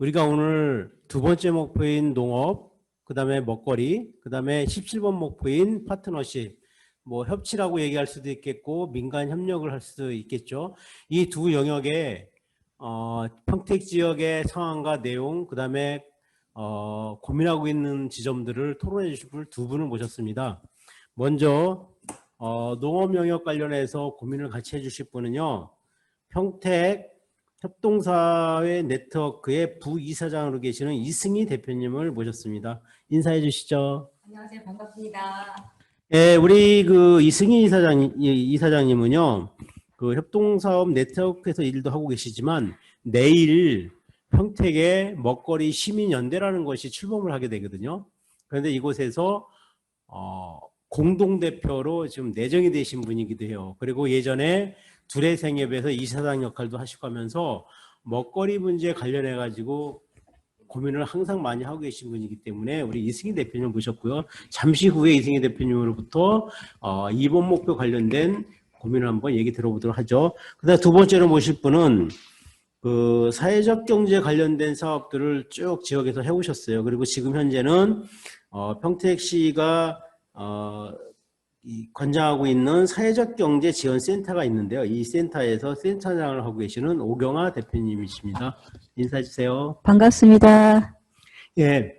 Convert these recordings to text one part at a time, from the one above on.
우리가 오늘 두 번째 목표인 농업, 그 다음에 먹거리, 그 다음에 17번 목표인 파트너십, 뭐 협치라고 얘기할 수도 있겠고 민간 협력을 할 수도 있겠죠. 이 두 영역에 평택 지역의 상황과 내용, 그 다음에 고민하고 있는 지점들을 토론해 주실 두 분을 모셨습니다. 먼저 농업 영역 관련해서 고민을 같이 해주실 분은요, 평택 협동사회 네트워크의 부이사장으로 계시는 이승희 대표님을 모셨습니다. 인사해 주시죠. 안녕하세요. 반갑습니다. 예, 우리 그 이승희 이사장님은요, 그 협동사업 네트워크에서 일도 하고 계시지만 내일 평택에 먹거리 시민연대라는 것이 출범을 하게 되거든요. 그런데 이곳에서 공동대표로 지금 내정이 되신 분이기도 해요. 그리고 예전에 두레생협에서 이사장 역할도 하시고 하면서 먹거리 문제 관련해 가지고 고민을 항상 많이 하고 계신 분이기 때문에 우리 이승희 대표님을 모셨고요. 잠시 후에 이승희 대표님으로부터 이번 목표 관련된 고민을 한번 얘기 들어보도록 하죠. 그다음 두 번째로 모실 분은 그 사회적 경제 관련된 사업들을 쭉 지역에서 해오셨어요. 그리고 지금 현재는 평택시가 관장하고 있는 사회적 경제 지원 센터가 있는데요. 이 센터에서 센터장을 하고 계시는 오경아 대표님이십니다. 인사해 주세요. 반갑습니다. 예,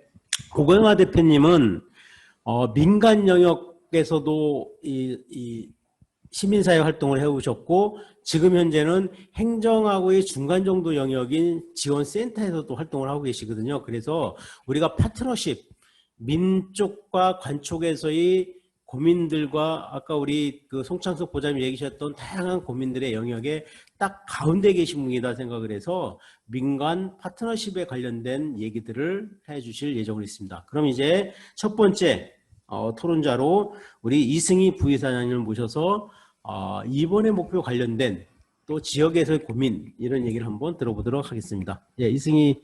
오경아 대표님은 민간 영역에서도 이 시민사회 활동을 해오셨고 지금 현재는 행정하고의 중간 정도 영역인 지원센터에서도 활동을 하고 계시거든요. 그래서 우리가 파트너십, 민쪽과 관쪽에서의 고민들과 아까 우리 그 송창석 보좌님 얘기하셨던 다양한 고민들의 영역에 딱 가운데 계신 분이다 생각을 해서 민간 파트너십에 관련된 얘기들을 해주실 예정으로 있습니다. 그럼 이제 첫 번째 토론자로 우리 이승희 부이사장님을 모셔서 이번의 목표 관련된 또 지역에서의 고민 이런 얘기를 한번 들어보도록 하겠습니다. 예, 이승희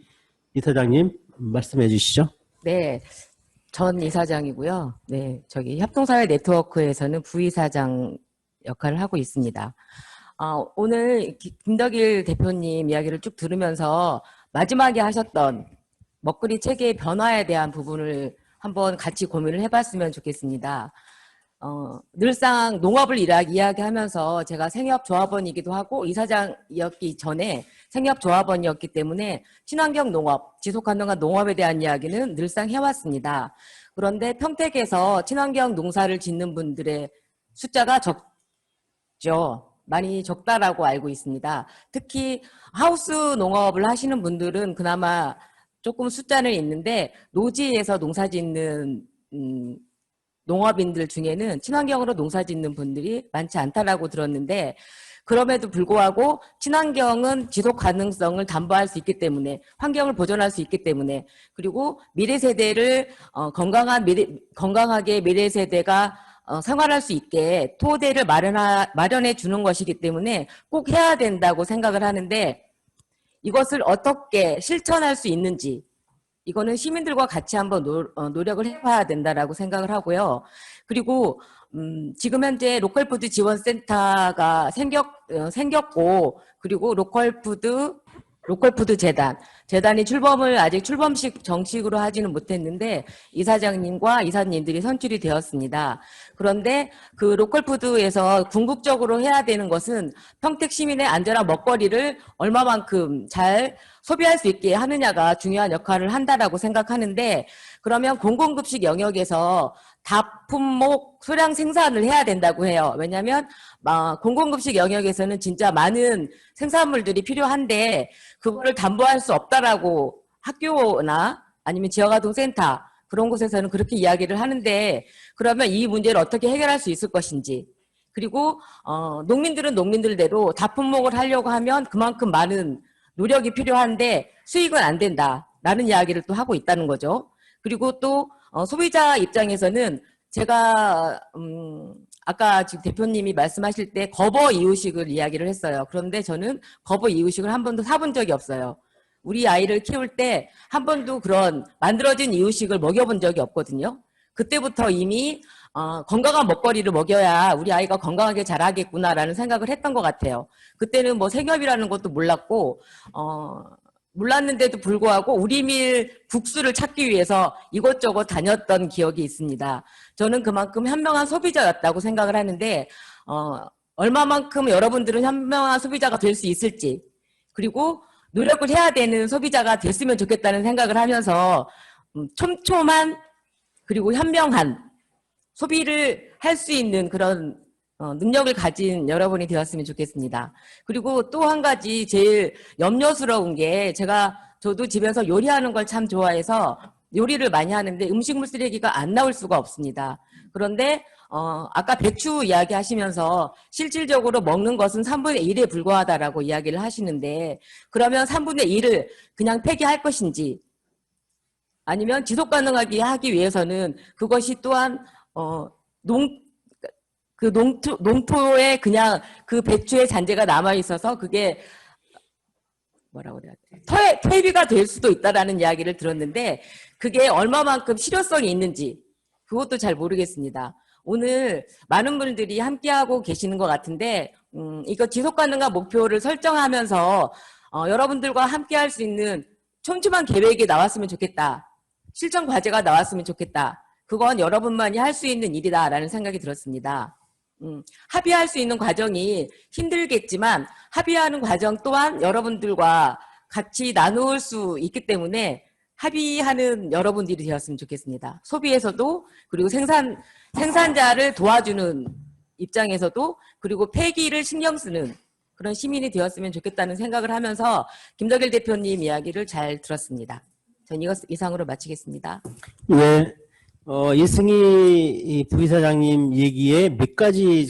이사장님 말씀해 주시죠. 네, 전 이사장이고요. 네, 저기 협동사회 네트워크에서는 부이사장 역할을 하고 있습니다. 오늘 김덕일 대표님 이야기를 쭉 들으면서 마지막에 하셨던 먹거리 체계의 변화에 대한 부분을 한번 같이 고민을 해봤으면 좋겠습니다. 늘상 농업을 이야기하면서 제가 생협조합원이기도 하고 이사장이었기 전에 생협조합원이었기 때문에 친환경 농업, 지속가능한 농업에 대한 이야기는 늘상 해왔습니다. 그런데 평택에서 친환경 농사를 짓는 분들의 숫자가 적죠. 많이 적다라고 알고 있습니다. 특히 하우스 농업을 하시는 분들은 그나마 조금 숫자는 있는데 노지에서 농사 짓는 농업인들 중에는 친환경으로 농사 짓는 분들이 많지 않다라고 들었는데 그럼에도 불구하고 친환경은 지속 가능성을 담보할 수 있기 때문에 환경을 보존할 수 있기 때문에 그리고 미래 세대를 건강하게 미래 세대가 생활할 수 있게 토대를 마련해 주는 것이기 때문에 꼭 해야 된다고 생각을 하는데 이것을 어떻게 실천할 수 있는지 이거는 시민들과 같이 한번 노력을 해봐야 된다라고 생각을 하고요. 그리고 지금 현재 로컬푸드 지원센터가 생겼고 그리고 로컬푸드 재단이 아직 출범식 정식으로 하지는 못했는데 이사장님과 이사님들이 선출이 되었습니다. 그런데 그 로컬푸드에서 궁극적으로 해야 되는 것은 평택 시민의 안전한 먹거리를 얼마만큼 잘 소비할 수 있게 하느냐가 중요한 역할을 한다라고 생각하는데 그러면 공공급식 영역에서 다품목 소량 생산을 해야 된다고 해요. 왜냐하면 공공급식 영역에서는 진짜 많은 생산물들이 필요한데 그거를 담보할 수 없다라고 학교나 아니면 지역아동센터 그런 곳에서는 그렇게 이야기를 하는데 그러면 이 문제를 어떻게 해결할 수 있을 것인지 그리고 농민들은 농민들대로 다품목을 하려고 하면 그만큼 많은 노력이 필요한데 수익은 안 된다라는 이야기를 또 하고 있다는 거죠. 그리고 또 소비자 입장에서는 제가 아까 지금 대표님이 말씀하실 때 거버 이유식을 이야기를 했어요. 그런데 저는 거버 이유식을 한 번도 사본 적이 없어요. 우리 아이를 키울 때 한 번도 그런 만들어진 이유식을 먹여본 적이 없거든요. 그때부터 이미 건강한 먹거리를 먹여야 우리 아이가 건강하게 자라겠구나라는 생각을 했던 것 같아요. 그때는 뭐 생협이라는 것도 몰랐고 몰랐는데도 불구하고 우리밀 국수를 찾기 위해서 이곳저곳 다녔던 기억이 있습니다. 저는 그만큼 현명한 소비자였다고 생각을 하는데 얼마만큼 여러분들은 현명한 소비자가 될 수 있을지, 그리고 노력을 해야 되는 소비자가 됐으면 좋겠다는 생각을 하면서 촘촘한 그리고 현명한 소비를 할 수 있는 그런 능력을 가진 여러분이 되었으면 좋겠습니다. 그리고 또 한 가지 제일 염려스러운 게, 저도 집에서 요리하는 걸 참 좋아해서 요리를 많이 하는데 음식물 쓰레기가 안 나올 수가 없습니다. 그런데 아까 배추 이야기 하시면서 실질적으로 먹는 것은 3분의 1에 불과하다라고 이야기를 하시는데, 그러면 3분의 1을 그냥 폐기할 것인지, 아니면 지속 가능하게 하기 위해서는 그것이 또한 농토에 그냥 그 배추의 잔재가 남아 있어서 그게 뭐라고 그래야 돼? 퇴비가 될 수도 있다라는 이야기를 들었는데, 그게 얼마만큼 실효성이 있는지 그것도 잘 모르겠습니다. 오늘 많은 분들이 함께하고 계시는 것 같은데, 이거 지속 가능한 목표를 설정하면서 여러분들과 함께할 수 있는 촘촘한 계획이 나왔으면 좋겠다. 실전 과제가 나왔으면 좋겠다. 그건 여러분만이 할 수 있는 일이다라는 생각이 들었습니다. 합의할 수 있는 과정이 힘들겠지만 합의하는 과정 또한 여러분들과 같이 나눌 수 있기 때문에 합의하는 여러분들이 되었으면 좋겠습니다. 소비에서도, 그리고 생산자를 도와주는 입장에서도, 그리고 폐기를 신경 쓰는 그런 시민이 되었으면 좋겠다는 생각을 하면서 김덕일 대표님 이야기를 잘 들었습니다. 전 이상으로 마치겠습니다. 예. 이승희 부이사장님 얘기에 몇 가지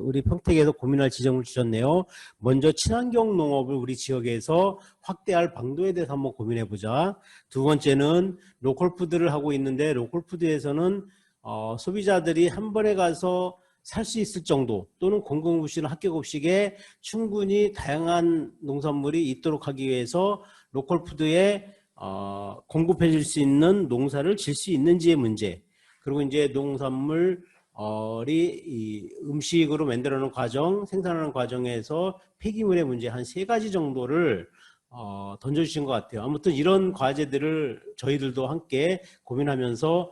우리 평택에서 고민할 지점을 주셨네요. 먼저 친환경 농업을 우리 지역에서 확대할 방도에 대해서 한번 고민해 보자. 두 번째는 로컬푸드를 하고 있는데, 로컬푸드에서는 소비자들이 한 번에 가서 살 수 있을 정도, 또는 공공급식이나 학교급식에 충분히 다양한 농산물이 있도록 하기 위해서 로컬푸드에 공급해 줄 수 있는 농사를 질 수 있는지의 문제, 그리고 이제 농산물이 음식으로 만들어내는 과정, 생산하는 과정에서 폐기물의 문제, 한 3가지 정도를 던져주신 것 같아요. 아무튼 이런 과제들을 저희들도 함께 고민하면서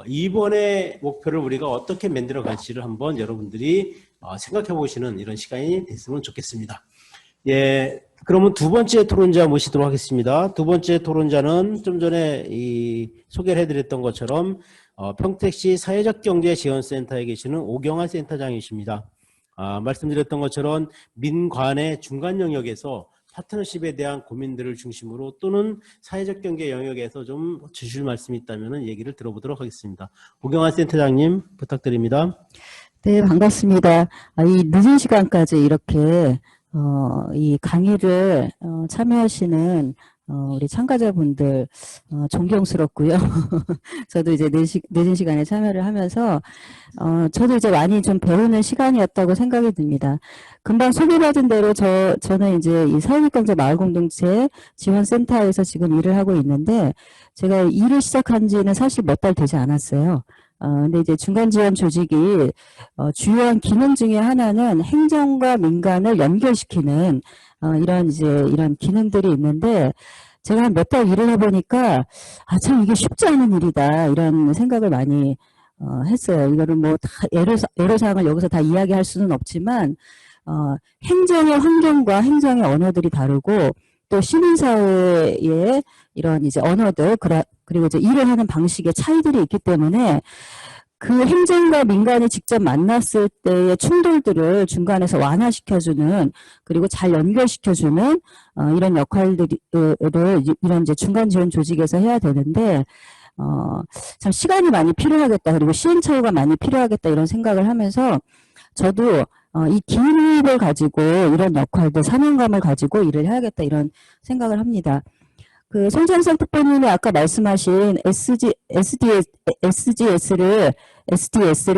이번의 목표를 우리가 어떻게 만들어 갈지를 한번 여러분들이 생각해 보시는 이런 시간이 됐으면 좋겠습니다. 예, 그러면 두 번째 토론자 모시도록 하겠습니다. 두 번째 토론자는 좀 전에 소개를 해드렸던 것처럼 평택시 사회적경제지원센터에 계시는 오경화 센터장이십니다. 말씀드렸던 것처럼 민관의 중간 영역에서 파트너십에 대한 고민들을 중심으로, 또는 사회적 경제 영역에서 좀 주실 말씀이 있다면 얘기를 들어보도록 하겠습니다. 오경화 센터장님 부탁드립니다. 네, 반갑습니다. 이 늦은 시간까지 이렇게 이 강의를 참여하시는 우리 참가자분들 존경스럽고요. 저도 이제 늦은 시간에 참여를 하면서 저도 이제 많이 좀 배우는 시간이었다고 생각이 듭니다. 금방 소개받은 대로 저는 이제 이 사회적경제 마을공동체 지원센터에서 지금 일을 하고 있는데, 제가 일을 시작한 지는 사실 몇 달 되지 않았어요. 근데 이제 중간지원 조직이 주요한 기능 중에 하나는 행정과 민간을 연결시키는 이런 기능들이 있는데, 제가 한 몇 달 일을 해보니까 참 이게 쉽지 않은 일이다, 이런 생각을 많이 했어요. 이거를 뭐 다 애로사항을 여기서 다 이야기할 수는 없지만 행정의 환경과 행정의 언어들이 다르고, 또 시민사회의 이런 이제 언어들, 그리고 이제 일을 하는 방식의 차이들이 있기 때문에 그 행정과 민간이 직접 만났을 때의 충돌들을 중간에서 완화시켜주는, 그리고 잘 연결시켜주는 이런 역할들을 이런 이제 중간 지원 조직에서 해야 되는데, 참 시간이 많이 필요하겠다, 그리고 시행착오가 많이 필요하겠다, 이런 생각을 하면서 저도 이 기립을 가지고 이런 역할들, 사명감을 가지고 일을 해야겠다, 이런 생각을 합니다. 송찬석 특보님이 아까 말씀하신 SDS를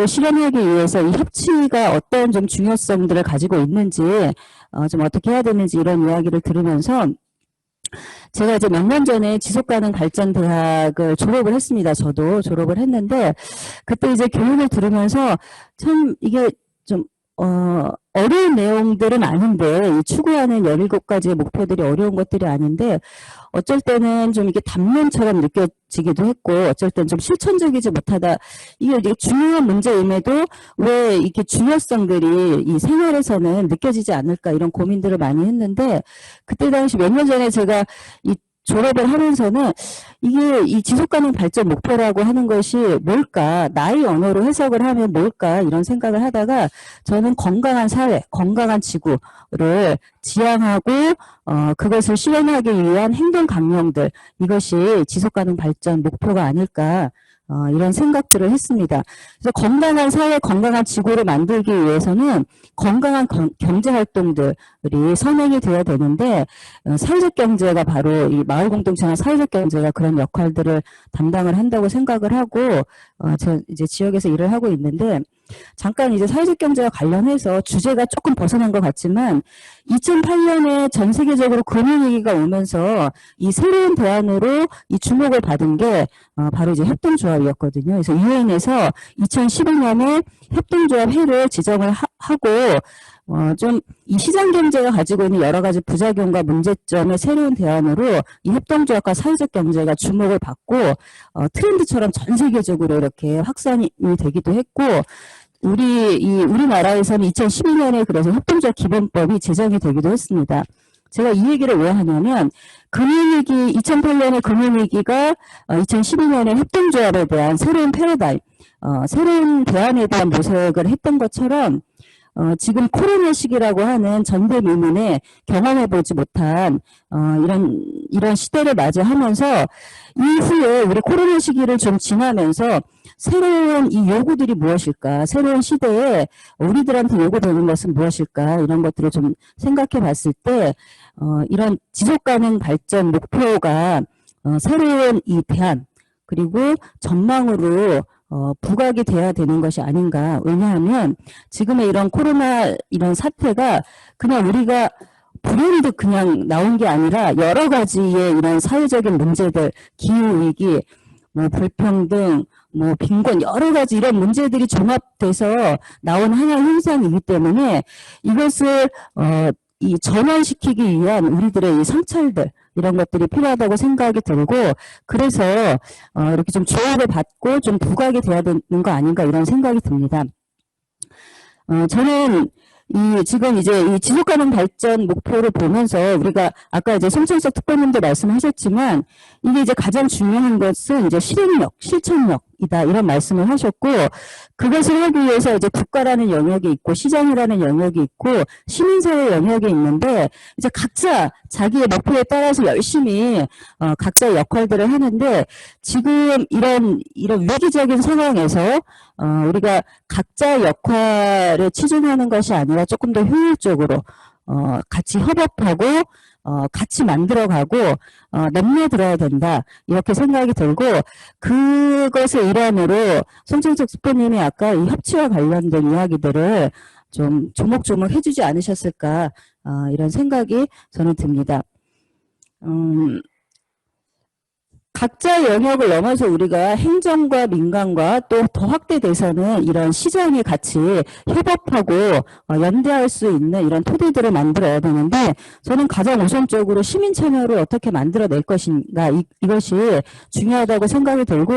실현하기 위해서 이 협치가 어떤 좀 중요성들을 가지고 있는지, 좀 어떻게 해야 되는지, 이런 이야기를 들으면서 제가 이제 몇 년 전에 지속가능발전대학을 졸업을 했습니다. 저도 졸업을 했는데, 그때 이제 교육을 들으면서 참 이게 좀 어려운 내용들은 아닌데, 이 추구하는 17가지의 목표들이 어려운 것들이 아닌데, 어쩔 때는 좀 이게 담론처럼 느껴지기도 했고, 어쩔 때는 좀 실천적이지 못하다. 이게 되게 중요한 문제임에도 왜 이렇게 중요성들이 이 생활에서는 느껴지지 않을까, 이런 고민들을 많이 했는데, 그때 당시 몇 년 전에 제가 이 졸업을 하면서는 이게 이 지속가능 발전 목표라고 하는 것이 뭘까, 나의 언어로 해석을 하면 뭘까, 이런 생각을 하다가 저는 건강한 사회, 건강한 지구를 지향하고 그것을 실현하기 위한 행동 강령들, 이것이 지속가능 발전 목표가 아닐까, 이런 생각들을 했습니다. 그래서 건강한 사회, 건강한 지구를 만들기 위해서는 건강한 경제 활동들이 선행이 되어야 되는데, 사회적 경제가 바로 이 마을 공동체나 사회적 경제가 그런 역할들을 담당을 한다고 생각을 하고, 저 이제 지역에서 일을 하고 있는데, 잠깐 이제 사회적 경제와 관련해서 주제가 조금 벗어난 것 같지만 2008년에 전 세계적으로 금융위기가 오면서 이 새로운 대안으로 이 주목을 받은 게 바로 이제 협동조합이었거든요. 그래서 유엔에서 2012년에 협동조합회를 지정을 하고 좀 이 시장경제가 가지고 있는 여러 가지 부작용과 문제점의 새로운 대안으로 이 협동조합과 사회적 경제가 주목을 받고 트렌드처럼 전 세계적으로 이렇게 확산이 되기도 했고, 우리나라에서는 2012년에 그래서 협동조합 기본법이 제정이 되기도 했습니다. 제가 이 얘기를 왜 하냐면, 2008년의 금융위기가 2012년에 협동조합에 대한 새로운 패러다임, 새로운 대안에 대한 모색을 했던 것처럼, 지금 코로나 시기라고 하는 전대미문에 경험해보지 못한 이런 시대를 맞이하면서 이후에 우리 코로나 시기를 좀 지나면서 새로운 이 요구들이 무엇일까, 새로운 시대에 우리들한테 요구되는 것은 무엇일까, 이런 것들을 좀 생각해 봤을 때 이런 지속가능 발전 목표가 새로운 이 대안 그리고 전망으로 부각이 돼야 되는 것이 아닌가. 왜냐하면 지금의 이런 코로나 이런 사태가 그냥 우리가 불현듯 그냥 나온 게 아니라 여러 가지의 이런 사회적인 문제들, 기후위기, 뭐 불평등, 뭐 빈곤, 여러 가지 이런 문제들이 종합돼서 나온 하나의 현상이기 때문에 이것을 이 전환시키기 위한 우리들의 이 성찰들, 이런 것들이 필요하다고 생각이 들고, 그래서 이렇게 좀 조합을 받고 좀 부각이 돼야 되는 거 아닌가, 이런 생각이 듭니다. 저는 지금 이제 이 지속가능 발전 목표를 보면서 우리가 아까 이제 송철석 특보님도 말씀하셨지만 이게 이제 가장 중요한 것은 이제 실행력, 실천력이다, 이런 말씀을 하셨고, 그것을 하기 위해서 이제 국가라는 영역이 있고 시장이라는 영역이 있고 시민사회 영역이 있는데, 이제 각자 자기의 목표에 따라서 열심히 각자의 역할들을 하는데, 지금 이런 위기적인 상황에서 우리가 각자의 역할에 치중하는 것이 아니라 조금 더 효율적으로 같이 협업하고 같이 만들어가고 넘나들어야 된다, 이렇게 생각이 들고, 그것의 일환으로 송철석 스포님이 아까 이 협치와 관련된 이야기들을 좀 조목조목 해주지 않으셨을까, 이런 생각이 저는 듭니다. 각자의 영역을 넘어서 우리가 행정과 민간과 또 더 확대돼서는 이런 시장이 같이 협업하고 연대할 수 있는 이런 토대들을 만들어야 되는데, 저는 가장 우선적으로 시민 참여를 어떻게 만들어낼 것인가, 이것이 중요하다고 생각이 들고,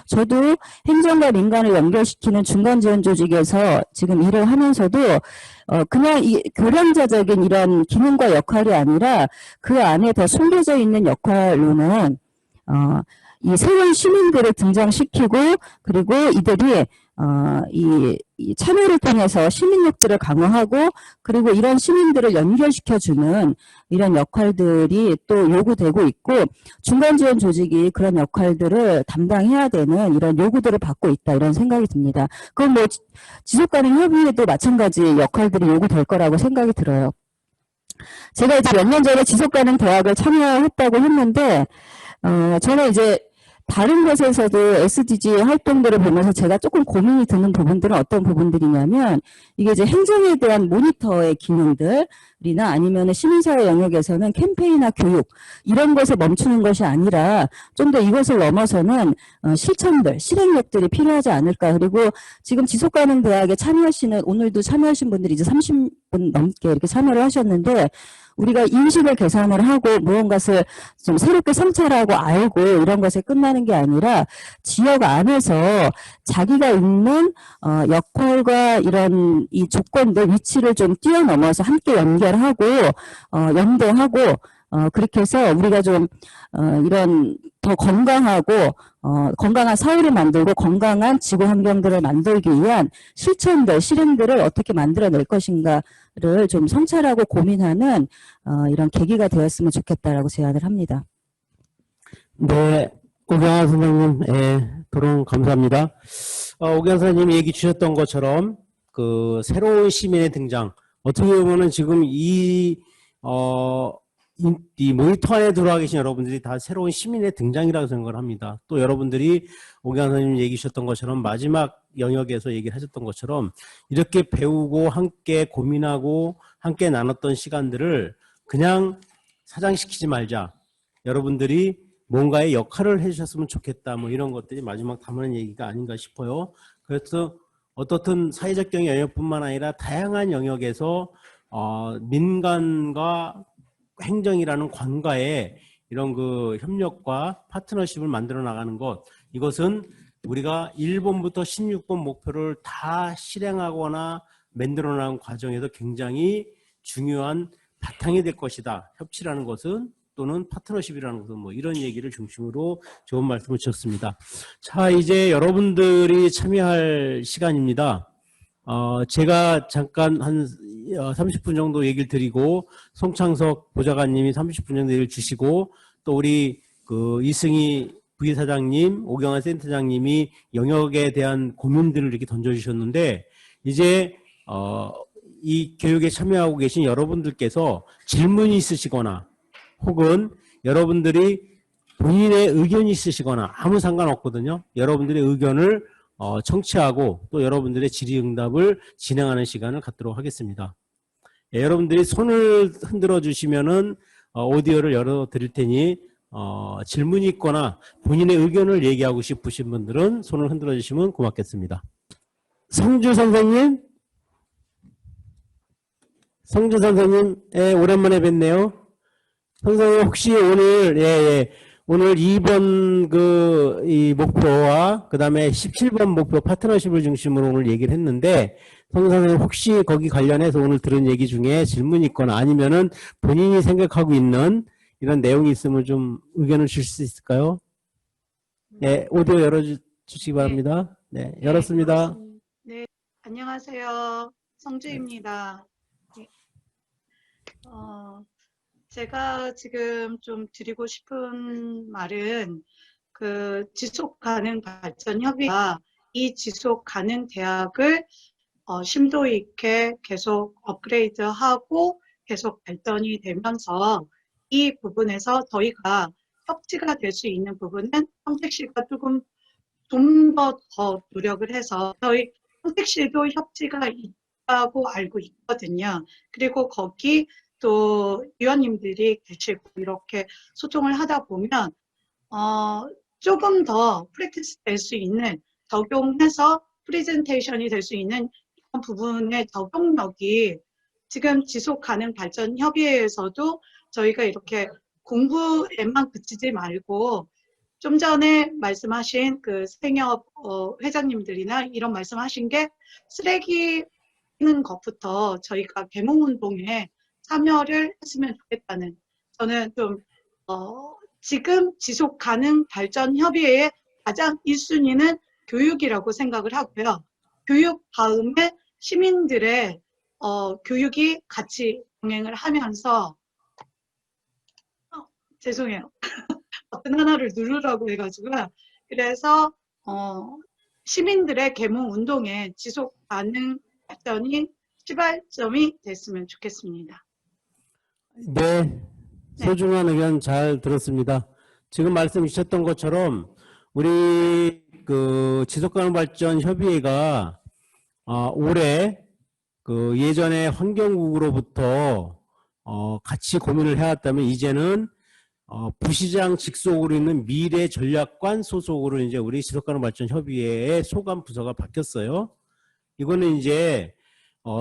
저도 행정과 민간을 연결시키는 중간지원조직에서 지금 일을 하면서도 그냥 이 교량자적인 이런 기능과 역할이 아니라 그 안에 더 숨겨져 있는 역할로는 이 새로운 시민들을 등장시키고, 그리고 이들이 이 참여를 통해서 시민력들을 강화하고, 그리고 이런 시민들을 연결시켜주는 이런 역할들이 또 요구되고 있고, 중간지원 조직이 그런 역할들을 담당해야 되는 이런 요구들을 받고 있다, 이런 생각이 듭니다. 그건 뭐 지속가능 협의에도 마찬가지 역할들이 요구될 거라고 생각이 들어요. 제가 이제 몇 년 전에 지속가능 대학을 참여했다고 했는데, 저는 이제 다른 곳에서도 SDG 활동들을 보면서 제가 조금 고민이 드는 부분들은 어떤 부분들이냐면, 이게 이제 행정에 대한 모니터의 기능들, 이나 아니면 시민사회 영역에서는 캠페인이나 교육 이런 것에 멈추는 것이 아니라 좀 더 이것을 넘어서는 실천들, 실행력들이 필요하지 않을까. 그리고 지금 지속가능대학에 참여하시는 오늘도 참여하신 분들이 이제 30분 넘게 이렇게 참여를 하셨는데 우리가 인식을 개선을 하고 무언가를 좀 새롭게 성찰하고 알고 이런 것에 끝나는 게 아니라 지역 안에서 자기가 있는 역할과 이런 이 조건들 위치를 좀 뛰어넘어서 함께 연결하고 연대하고 그렇게 해서 우리가 좀 이런 더 건강하고 건강한 사회를 만들고 건강한 지구 환경들을 만들기 위한 실천들, 실행들을 어떻게 만들어낼 것인가를 좀 성찰하고 고민하는 이런 계기가 되었으면 좋겠다라고 제안을 합니다. 네, 오경환 선생님, 토론 감사합니다. 오경환 선생님이 얘기 주셨던 것처럼 그 새로운 시민의 등장, 어떻게 보면은 지금 이 모니터 안에 들어와 계신 여러분들이 다 새로운 시민의 등장이라고 생각을 합니다. 또 여러분들이 오경환 선생님 얘기 주셨던 것처럼 마지막 영역에서 얘기를 하셨던 것처럼 이렇게 배우고 함께 고민하고 함께 나눴던 시간들을 그냥 사장시키지 말자. 여러분들이 뭔가의 역할을 해주셨으면 좋겠다. 뭐 이런 것들이 마지막 담은 얘기가 아닌가 싶어요. 그래서 어떻든 사회적 경영 영역뿐만 아니라 다양한 영역에서 민간과 행정이라는 관과에 이런 그 협력과 파트너십을 만들어 나가는 것, 이것은 우리가 1번부터 16번 목표를 다 실행하거나 만들어 나가는 과정에서 굉장히 중요한 바탕이 될 것이다. 협치라는 것은 또는 파트너십이라는 것은 뭐 이런 얘기를 중심으로 좋은 말씀을 주셨습니다. 자, 이제 여러분들이 참여할 시간입니다. 제가 잠깐 한 30분 정도 얘기를 드리고 송창석 보좌관님이 30분 정도 얘기를 주시고 또 우리 그 이승희 부회사장님, 오경환 센터장님이 영역에 대한 고민들을 이렇게 던져주셨는데 이제 이 교육에 참여하고 계신 여러분들께서 질문이 있으시거나 혹은 여러분들이 본인의 의견이 있으시거나 아무 상관없거든요. 여러분들의 의견을 청취하고 또 여러분들의 질의응답을 진행하는 시간을 갖도록 하겠습니다. 여러분들이 손을 흔들어 주시면은 오디오를 열어 드릴 테니 질문이 있거나 본인의 의견을 얘기하고 싶으신 분들은 손을 흔들어 주시면 고맙겠습니다. 성주 선생님, 오랜만에 뵙네요. 선생님 혹시 오늘 오늘 2번 이 목표와 그다음에 17번 목표 파트너십을 중심으로 오늘 얘기를 했는데 선생님 혹시 거기 관련해서 오늘 들은 얘기 중에 질문이 있거나 아니면은 본인이 생각하고 있는 이런 내용이 있으면 좀 의견을 주실 수 있을까요? 네, 오디오 열어주시기 바랍니다. 네, 열었습니다. 네, 안녕하세요. 성주입니다. 네. 제가 지금 좀 드리고 싶은 말은 그 지속 가능 발전 협의가 이 지속 가능 대학을 심도 있게 계속 업그레이드하고 계속 발전이 되면서 이 부분에서 저희가 협치가 될 수 있는 부분은 평택시가 조금 좀 더 노력을 해서 저희 평택시도 협치가 있다고 알고 있거든요. 그리고 거기 또 위원님들이 계시고 이렇게 소통을 하다 보면 조금 더 프랙티스 될 수 있는 적용해서 프레젠테이션이 될 수 있는 이런 부분의 적용력이 지금 지속 가능 발전 협의회에서도 저희가 이렇게 공부에만 그치지 말고 좀 전에 말씀하신 그 생협 회장님들이나 이런 말씀하신 게 쓰레기 는 것부터 저희가 계몽운동에 참여를 했으면 좋겠다는, 저는 좀 지금 지속 가능 발전 협의회의 가장 1순위는 교육이라고 생각을 하고요. 교육 다음에 시민들의 교육이 같이 병행을 하면서 죄송해요. 버튼 하나를 누르라고 해가지고 그래서 시민들의 계몽운동에 지속 가능 발전이 시발점이 됐으면 좋겠습니다. 네, 소중한 의견 잘 들었습니다. 지금 말씀 주셨던 것처럼 우리 그 지속가능발전 협의회가 올해 그 예전에 환경국으로부터 같이 고민을 해왔다면 이제는 부시장 직속으로 있는 미래전략관 소속으로 이제 우리 지속가능발전협의회의 소관 부서가 바뀌었어요. 이거는 이제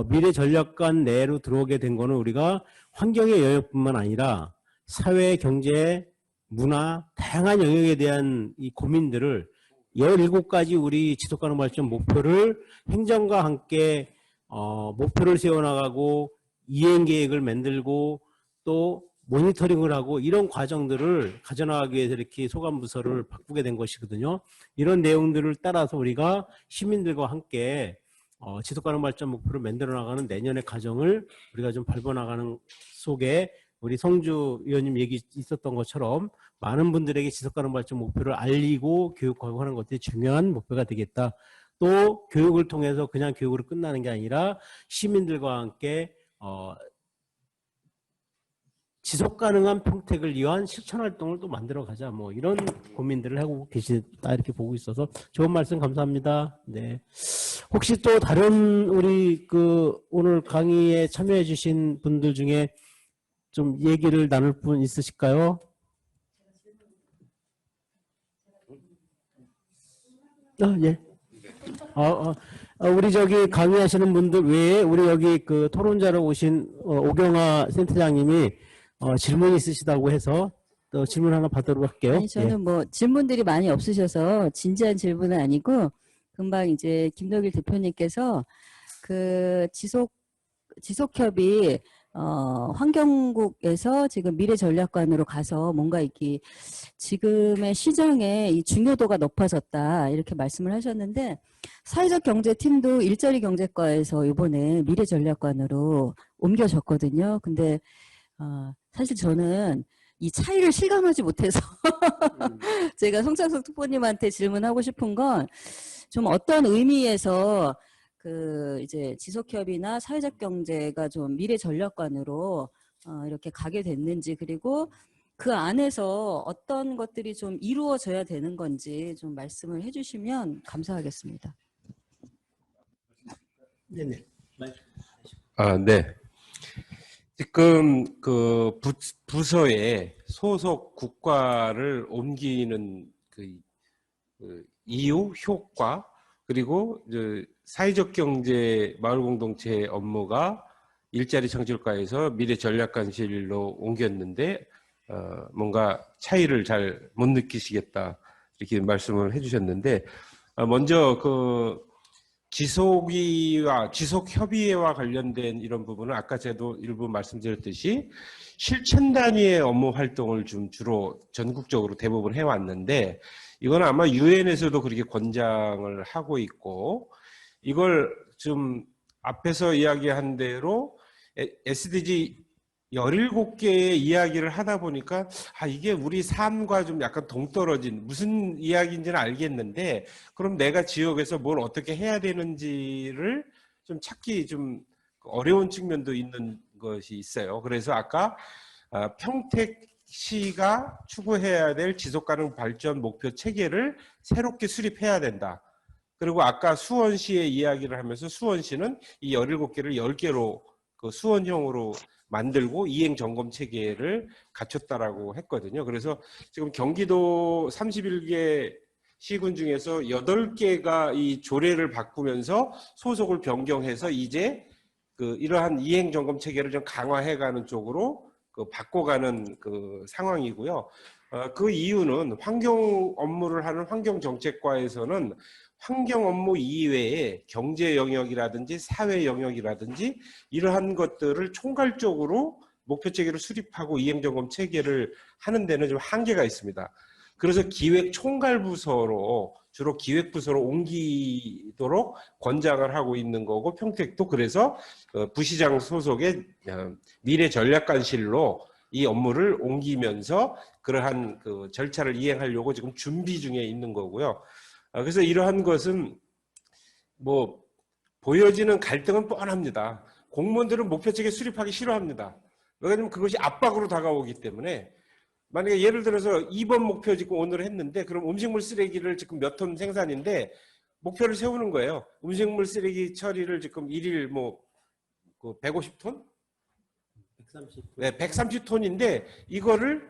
미래전략관 내로 들어오게 된 거는 우리가 환경의 영역뿐만 아니라 사회, 경제, 문화, 다양한 영역에 대한 이 고민들을 17가지 우리 지속가능발전 목표를 행정과 함께 목표를 세워나가고 이행계획을 만들고 또 모니터링을 하고 이런 과정들을 가져나가기 위해서 이렇게 소관부서를 바꾸게 된 것이거든요. 이런 내용들을 따라서 우리가 시민들과 함께 지속가능발전 목표를 만들어 나가는 내년의 과정을 우리가 좀 밟아나가는 속에 우리 성주 의원님 얘기 있었던 것처럼 많은 분들에게 지속가능발전 목표를 알리고 교육하고 하는 것들이 중요한 목표가 되겠다. 또 교육을 통해서 그냥 교육으로 끝나는 게 아니라 시민들과 함께 지속가능한 평택을 위한 실천활동을 또 만들어가자. 뭐 이런 고민들을 하고 계시다 이렇게 보고 있어서 좋은 말씀 감사합니다. 네. 혹시 또 다른 우리 오늘 강의에 참여해주신 분들 중에 좀 얘기를 나눌 분 있으실까요? 예. 우리 저기 강의하시는 분들 외에 우리 여기 토론자로 오신 오경아 센터장님이 질문이 있으시다고 해서 또 질문 하나 받도록 할게요. 아니, 저는 뭐 질문들이 많이 없으셔서 진지한 질문은 아니고 금방 이제 김덕일 대표님께서 지속협이 환경국에서 지금 미래전략관으로 가서 뭔가 이렇게 지금의 시장에 이 중요도가 높아졌다 이렇게 말씀을 하셨는데 사회적 경제팀도 일자리 경제과에서 이번에 미래전략관으로 옮겨졌거든요. 근데 사실 저는 이 차이를 실감하지 못해서 제가 송창석 특보님한테 질문하고 싶은 건 좀 어떤 의미에서 이제 지속협이나 사회적 경제가 좀 미래 전략관으로 이렇게 가게 됐는지 그리고 그 안에서 어떤 것들이 좀 이루어져야 되는 건지 좀 말씀을 해주시면 감사하겠습니다. 네네. 네. 지금 부서에 소속 국과를 옮기는 이유, 효과, 그리고 사회적 경제 마을 공동체 업무가 일자리 창출과에서 미래 전략관실로 옮겼는데 뭔가 차이를 잘 못 느끼시겠다 이렇게 말씀을 해주셨는데 먼저 지속위와 지속협의회와 관련된 이런 부분은 아까 제도 일부 말씀드렸듯이 실천 단위의 업무 활동을 좀 주로 전국적으로 대부분 해왔는데 이건 아마 유엔에서도 그렇게 권장을 하고 있고 이걸 좀 앞에서 이야기한 대로 SDG 17개의 이야기를 하다 보니까 이게 우리 삶과 좀 약간 동떨어진 무슨 이야기인지는 알겠는데 그럼 내가 지역에서 뭘 어떻게 해야 되는지를 좀 찾기 좀 어려운 측면도 있는 것이 있어요. 그래서 아까 평택시가 추구해야 될 지속가능 발전 목표 체계를 새롭게 수립해야 된다. 그리고 아까 수원시의 이야기를 하면서 수원시는 이 17개를 10개로 수원형으로 만들고 이행 점검 체계를 갖췄다라고 했거든요. 그래서 지금 경기도 31개 시군 중에서 8개가 이 조례를 바꾸면서 소속을 변경해서 이제 이러한 이행 점검 체계를 좀 강화해가는 쪽으로 바꿔가는 상황이고요. 그 이유는 환경 업무를 하는 환경정책과에서는 환경 업무 이외에 경제 영역이라든지 사회 영역이라든지 이러한 것들을 총괄적으로 목표 체계를 수립하고 이행점검 체계를 하는 데는 좀 한계가 있습니다. 그래서 기획 총괄부서로 주로 기획부서로 옮기도록 권장을 하고 있는 거고 평택도 그래서 부시장 소속의 미래전략관실로 이 업무를 옮기면서 그러한 절차를 이행하려고 지금 준비 중에 있는 거고요. 그래서 이러한 것은 뭐 보여지는 갈등은 뻔합니다. 공무원들은 목표체계 수립하기 싫어합니다. 왜냐하면 그것이 압박으로 다가오기 때문에 만약에 예를 들어서 2번 목표 지금 오늘 했는데 그럼 음식물 쓰레기를 지금 몇 톤 생산인데 목표를 세우는 거예요. 음식물 쓰레기 처리를 지금 1일 150톤? 네, 130톤인데 이거를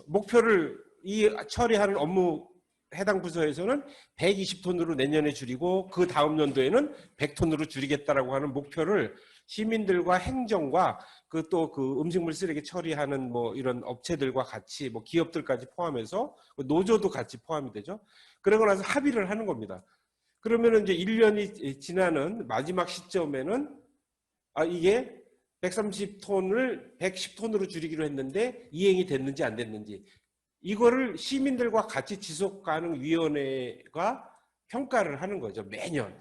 목표를 이 처리하는 업무 해당 부서에서는 120톤으로 내년에 줄이고 그 다음 연도에는 100톤으로 줄이겠다라고 하는 목표를 시민들과 행정과 그 또 그 음식물 쓰레기 처리하는 뭐 이런 업체들과 같이 뭐 기업들까지 포함해서 노조도 같이 포함이 되죠. 그러고 나서 합의를 하는 겁니다. 그러면은 이제 1년이 지나는 마지막 시점에는 이게 130톤을 110톤으로 줄이기로 했는데 이행이 됐는지 안 됐는지 이거를 시민들과 같이 지속가능위원회가 평가를 하는 거죠. 매년.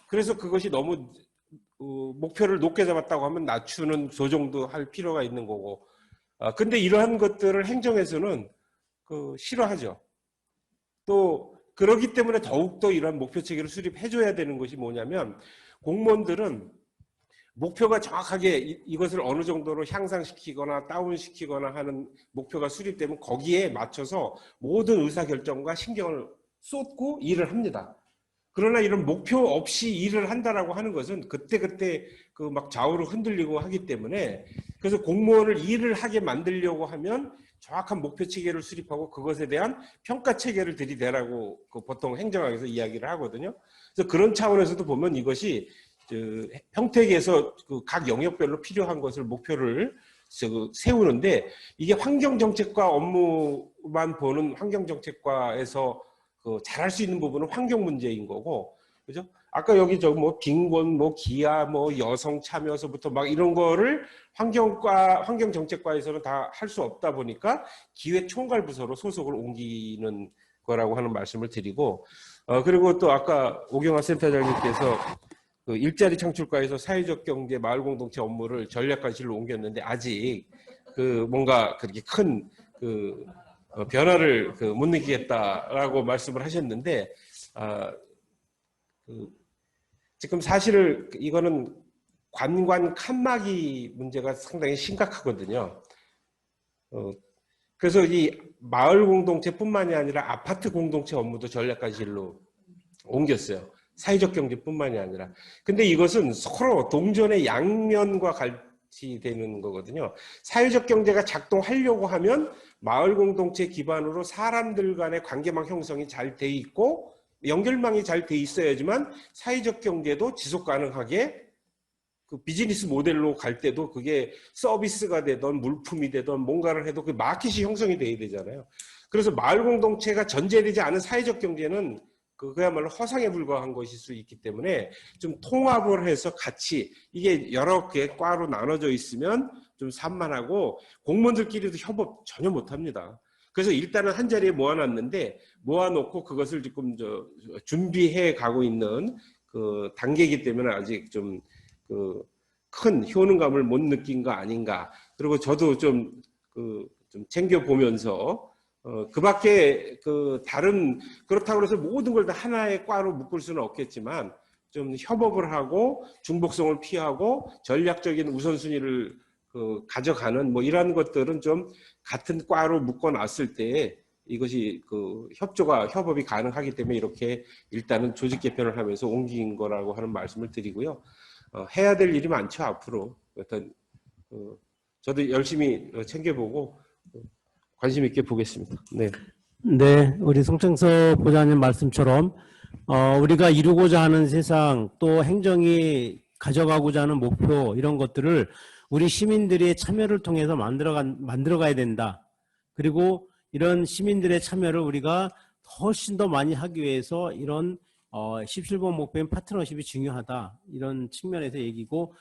그래서 그것이 너무 목표를 높게 잡았다고 하면 낮추는 조정도 할 필요가 있는 거고. 근데 이러한 것들을 행정에서는 싫어하죠. 또 그러기 때문에 더욱더 이러한 목표 체계를 수립해줘야 되는 것이 뭐냐면 공무원들은 목표가 정확하게 이것을 어느 정도로 향상시키거나 다운시키거나 하는 목표가 수립되면 거기에 맞춰서 모든 의사결정과 신경을 쏟고 일을 합니다. 그러나 이런 목표 없이 일을 한다라고 하는 것은 그때그때 그 막 좌우로 흔들리고 하기 때문에 그래서 공무원을 일을 하게 만들려고 하면 정확한 목표 체계를 수립하고 그것에 대한 평가 체계를 들이대라고 보통 행정학에서 이야기를 하거든요. 그래서 그런 차원에서도 보면 이것이 평택에서 각 영역별로 필요한 것을 목표를 세우는데 이게 환경정책과 업무만 보는 환경정책과에서 잘할 수 있는 부분은 환경 문제인 거고, 그죠? 아까 여기 뭐 빈곤, 뭐 기아, 뭐 여성 참여서부터 막 이런 거를 환경정책과에서는 다 할 수 없다 보니까 기획총괄부서로 소속을 옮기는 거라고 하는 말씀을 드리고, 그리고 또 아까 오경화 센터장님께서 그 일자리 창출과에서 사회적 경제 마을 공동체 업무를 전략관실로 옮겼는데 아직 뭔가 그렇게 큰 변화를 못 느끼겠다라고 말씀을 하셨는데 지금 사실 이거는 관관 칸막이 문제가 상당히 심각하거든요. 그래서 이 마을 공동체뿐만이 아니라 아파트 공동체 업무도 전략관실로 옮겼어요. 사회적 경제뿐만이 아니라. 근데 이것은 서로 동전의 양면과 같이 되는 거거든요. 사회적 경제가 작동하려고 하면 마을 공동체 기반으로 사람들 간의 관계망 형성이 잘 돼 있고 연결망이 잘 돼 있어야지만 사회적 경제도 지속 가능하게 그 비즈니스 모델로 갈 때도 그게 서비스가 되던 물품이 되던 뭔가를 해도 그 마켓이 형성이 돼야 되잖아요. 그래서 마을 공동체가 전제되지 않은 사회적 경제는 그야말로 허상에 불과한 것일 수 있기 때문에 좀 통합을 해서 같이 이게 여러 개 과로 나눠져 있으면 좀 산만하고 공무원들끼리도 협업 전혀 못합니다. 그래서 일단은 한 자리에 모아놨는데 모아놓고 그것을 지금 준비해 가고 있는 그 단계이기 때문에 아직 좀 큰 효능감을 못 느낀 거 아닌가. 그리고 저도 좀 챙겨보면서 그 밖에 다른 그렇다고 해서 모든 걸 다 하나의 과로 묶을 수는 없겠지만 좀 협업을 하고 중복성을 피하고 전략적인 우선순위를 가져가는 뭐 이런 것들은 좀 같은 과로 묶어놨을 때 이것이 협업이 가능하기 때문에 이렇게 일단은 조직 개편을 하면서 옮긴 거라고 하는 말씀을 드리고요. 해야 될 일이 많죠 앞으로. 일단 저도 열심히 챙겨보고 관심 있게 보겠습니다. 네. 네, 우리 송창섭 보좌님 말씀처럼 우리가 이루고자 하는 세상 또 행정이 가져가고자 하는 목표 이런 것들을 우리 시민들의 참여를 통해서 만들어가야 된다. 그리고 이런 시민들의 참여를 우리가 훨씬 더 많이 하기 위해서 이런 17번 목표인 파트너십이 중요하다. 이런 측면에서 얘기고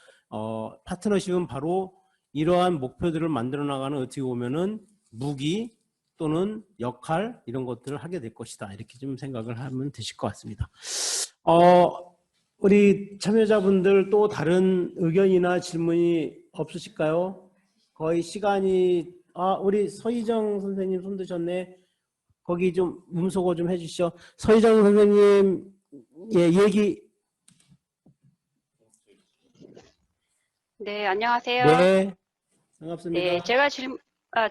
파트너십은 바로 이러한 목표들을 만들어 나가는 어떻게 보면은 무기 또는 역할 이런 것들을 하게 될 것이다. 이렇게 좀 생각을 하면 되실 것 같습니다. 우리 참여자분들 또 다른 의견이나 질문이 없으실까요? 거의 시간이 우리 서희정 선생님 손 드셨네. 거기 좀 음소거 좀 해주시죠. 서희정 선생님 얘기. 네, 안녕하세요. 네, 반갑습니다. 네,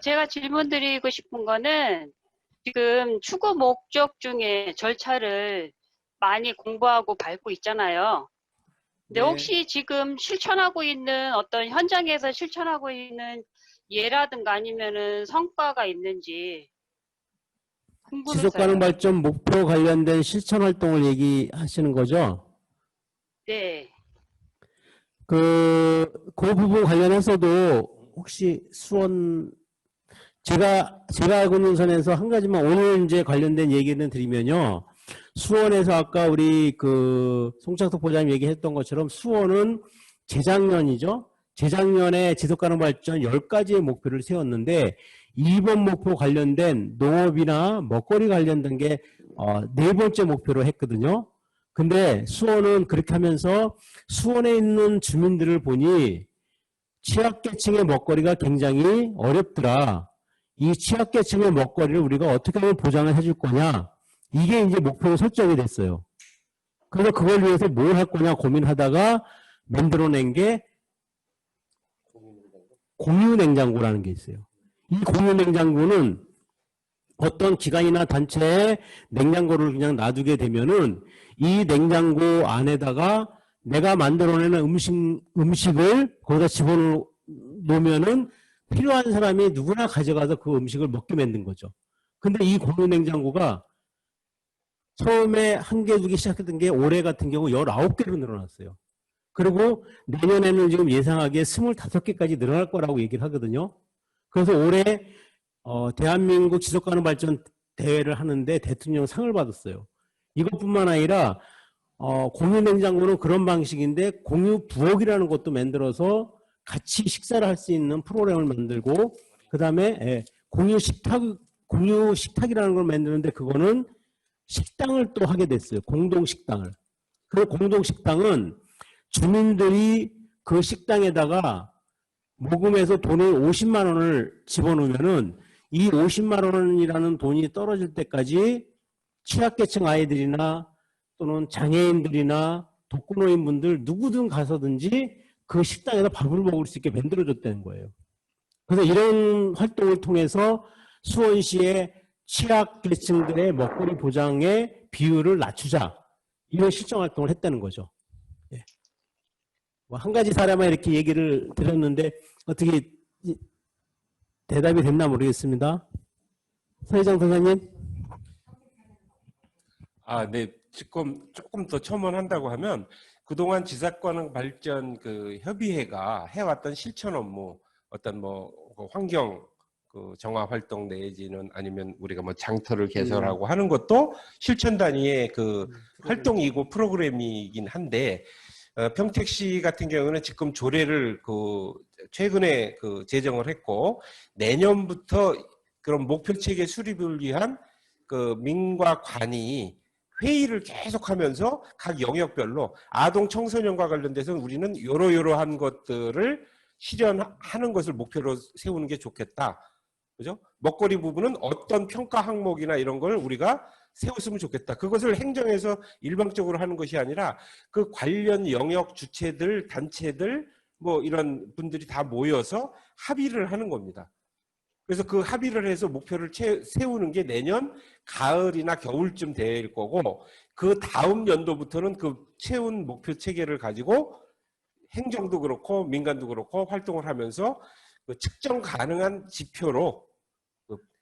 제가 질문 드리고 싶은 거는 지금 추구 목적 중에 절차를 많이 공부하고 밟고 있잖아요. 근데 네. 혹시 지금 실천하고 있는 어떤 현장에서 실천하고 있는 예라든가 아니면은 성과가 있는지 궁금해서요. 지속가능 발전 목표 관련된 실천 활동을 얘기하시는 거죠? 네. 그 부분 관련해서도 혹시 수원 제가 알고 있는 선에서 한 가지만 오늘 이제 관련된 얘기는 드리면요. 수원에서 아까 우리 그 송창석 보좌님 얘기했던 것처럼 수원은 재작년이죠. 재작년에 지속가능 발전 10가지의 목표를 세웠는데 2번 목표 관련된 농업이나 먹거리 관련된 게 4번째 목표로 했거든요. 근데 수원은 그렇게 하면서 수원에 있는 주민들을 보니 취약계층의 먹거리가 굉장히 어렵더라. 이 취약계층의 먹거리를 우리가 어떻게 하면 보장을 해줄 거냐. 이게 이제 목표로 설정이 됐어요. 그래서 그걸 위해서 뭘 할 거냐 고민하다가 만들어낸 게 공유냉장고라는 게 있어요. 이 공유냉장고는 어떤 기관이나 단체에 냉장고를 그냥 놔두게 되면은 이 냉장고 안에다가 내가 만들어내는 음식을 거기다 집어넣으면은 필요한 사람이 누구나 가져가서 그 음식을 먹게 만든 거죠. 근데 이 공유냉장고가 처음에 1개, 2개 시작했던 게 올해 같은 경우 19개로 늘어났어요. 그리고 내년에는 지금 예상하기에 25개까지 늘어날 거라고 얘기를 하거든요. 그래서 올해 대한민국 지속가능 발전 대회를 하는데 대통령 상을 받았어요. 이것뿐만 아니라 공유냉장고는 그런 방식인데 공유 부엌이라는 것도 만들어서 같이 식사를 할 수 있는 프로그램을 만들고 그 다음에 공유 식탁이라는 걸 만드는데 그거는 식당을 또 하게 됐어요. 공동 식당을. 그 공동 식당은 주민들이 그 식당에다가 모금해서 돈을 50만 원을 집어넣으면은 이 50만 원이라는 돈이 떨어질 때까지 취약계층 아이들이나 또는 장애인들이나 독거노인분들 누구든 가서든지 그 식당에서 밥을 먹을 수 있게 만들어줬다는 거예요. 그래서 이런 활동을 통해서 수원시의 취약계층들의 먹거리 보장의 비율을 낮추자 이런 실정 활동을 했다는 거죠. 예. 한 가지 사례만 이렇게 얘기를 드렸는데 어떻게 대답이 됐나 모르겠습니다. 서희정 선생님. 네. 조금 더 첨언한다고 하면 그동안 지속가능 발전 그 협의회가 해왔던 실천 업무 어떤 그 환경 그 정화 활동 내지는 아니면 우리가 뭐 장터를 개설하고 하는 것도 실천 단위의 그 활동이고 프로그램이긴 한데 평택시 같은 경우는 지금 조례를 그 최근에 그 제정을 했고 내년부터 그런 목표 체계 수립을 위한 그 민과 관이 회의를 계속하면서 각 영역별로 아동 청소년과 관련돼서는 우리는 요러요러한 것들을 실현하는 것을 목표로 세우는 게 좋겠다. 그죠? 먹거리 부분은 어떤 평가 항목이나 이런 걸 우리가 세웠으면 좋겠다. 그것을 행정에서 일방적으로 하는 것이 아니라 그 관련 영역 주체들, 단체들 뭐 이런 분들이 다 모여서 합의를 하는 겁니다. 그래서 그 합의를 해서 목표를 세우는 게 내년 가을이나 겨울쯤 될 거고 그 다음 연도부터는 그 세운 목표 체계를 가지고 행정도 그렇고 민간도 그렇고 활동을 하면서 그 측정 가능한 지표로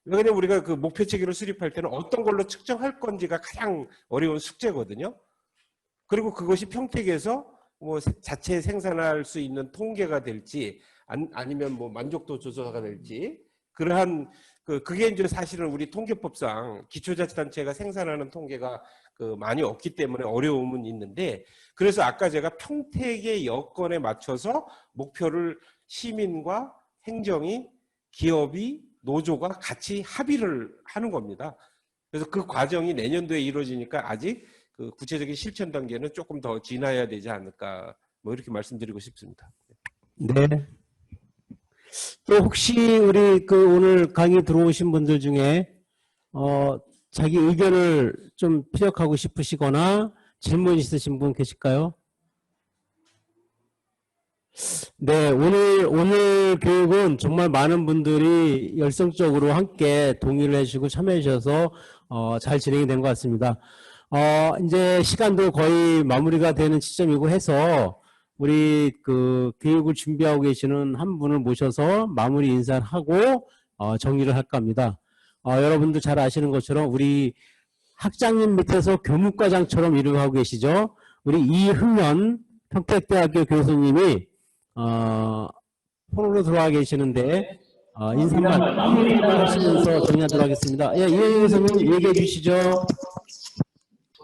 왜냐하면 우리가 그 목표 체계를 수립할 때는 어떤 걸로 측정할 건지가 가장 어려운 숙제거든요. 그리고 그것이 평택에서 뭐 자체 생산할 수 있는 통계가 될지 아니면 뭐 만족도 조사가 될지 그러한 그게 이제 사실은 우리 통계법상 기초자치단체가 생산하는 통계가 많이 없기 때문에 어려움은 있는데 그래서 아까 제가 평택의 여건에 맞춰서 목표를 시민과 행정이 기업이 노조가 같이 합의를 하는 겁니다. 그래서 그 과정이 내년도에 이루어지니까 아직 그 구체적인 실천 단계는 조금 더 지나야 되지 않을까 뭐 이렇게 말씀드리고 싶습니다. 네. 또 혹시 우리 오늘 강의 들어오신 분들 중에 자기 의견을 좀 피력하고 싶으시거나 질문 있으신 분 계실까요? 네, 오늘 교육은 정말 많은 분들이 열성적으로 함께 동의를 해주시고 참여해 주셔서 잘 진행이 된 것 같습니다. 이제 시간도 거의 마무리가 되는 시점이고 해서 우리 그 교육을 준비하고 계시는 한 분을 모셔서 마무리 인사를 하고 정리를 할까 합니다. 여러분도 잘 아시는 것처럼 우리 학장님 밑에서 교무과장처럼 일을 하고 계시죠. 우리 이흥연 평택대학교 교수님이 폰으로 들어와 계시는데 인사말 하시면서 정리하도록 하겠습니다. 예, 이흥연 교수님 얘기해 주시죠.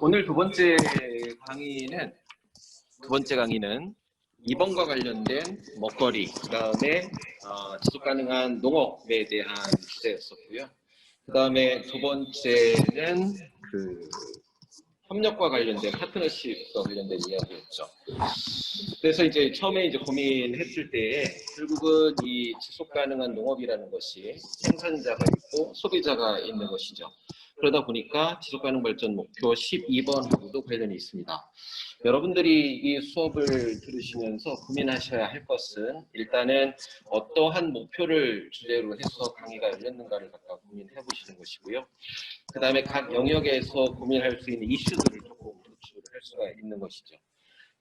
오늘 두 번째 강의는 2번과 관련된 먹거리, 그다음에 지속가능한 농업에 대한 주제였었고요. 그다음에 두 번째는 협력과 관련된 파트너십과 관련된 이야기였죠. 그래서 이제 처음에 고민했을 때 결국은 이 지속가능한 농업이라는 것이 생산자가 있고 소비자가 있는 것이죠. 그러다 보니까 지속가능 발전 목표 12번하고도 관련이 있습니다. 여러분들이 이 수업을 들으시면서 고민하셔야 할 것은 일단은 어떠한 목표를 주제로 해서 강의가 열렸는가를 갖다 고민해 보시는 것이고요. 그 다음에 각 영역에서 고민할 수 있는 이슈들을 조금 도출을 할 수가 있는 것이죠.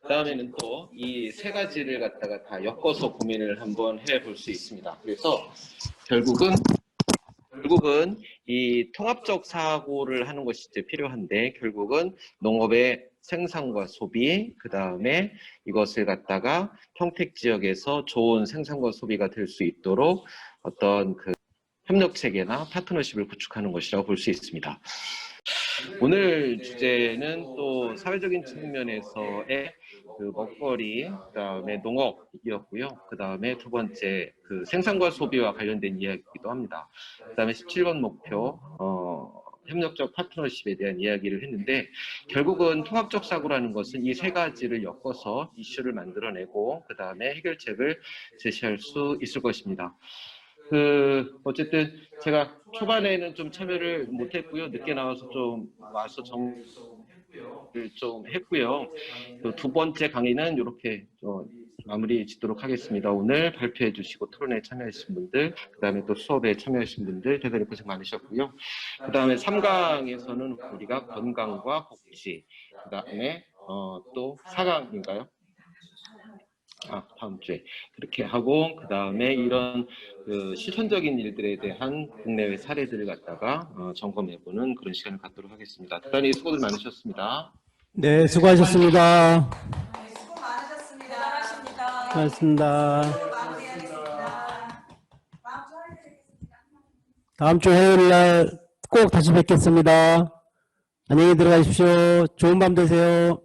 그 다음에는 또 이 세 가지를 갖다가 다 엮어서 고민을 한번 해볼 수 있습니다. 그래서 결국은 이 통합적 사고를 하는 것이 이제 필요한데 결국은 농업의 생산과 소비, 그 다음에 이것을 갖다가 평택 지역에서 좋은 생산과 소비가 될 수 있도록 어떤 그 협력 체계나 파트너십을 구축하는 것이라고 볼 수 있습니다. 오늘 주제는 또 사회적인 측면에서의 그 먹거리, 그 다음에 농업이었고요. 그 다음에 두 번째 그 생산과 소비와 관련된 이야기이기도 합니다. 그 다음에 17번 목표, 협력적 파트너십에 대한 이야기를 했는데 결국은 통합적 사고라는 것은 이 세 가지를 엮어서 이슈를 만들어내고 그 다음에 해결책을 제시할 수 있을 것입니다. 어쨌든 제가 초반에는 좀 참여를 못했고요. 늦게 나와서 정리를 좀 했고요. 두 번째 강의는 이렇게 마무리 짓도록 하겠습니다. 오늘 발표해 주시고 토론에 참여하신 분들, 그 다음에 또 수업에 참여하신 분들 대단히 고생 많으셨고요. 그 다음에 3강에서는 우리가 건강과 복지, 그 다음에 또 4강인가요? 다음 주에 그렇게 하고 그 다음에 이런 실천적인 일들에 대한 국내외 사례들을 갖다가 점검해보는 그런 시간을 갖도록 하겠습니다. 대단히 수고들 많으셨습니다. 네, 수고하셨습니다. 수고 많으셨습니다. 고맙습니다. 마무리하겠습니다. 다음 주 화요일 날 꼭 다시 뵙겠습니다. 안녕히 들어가십시오. 좋은 밤 되세요.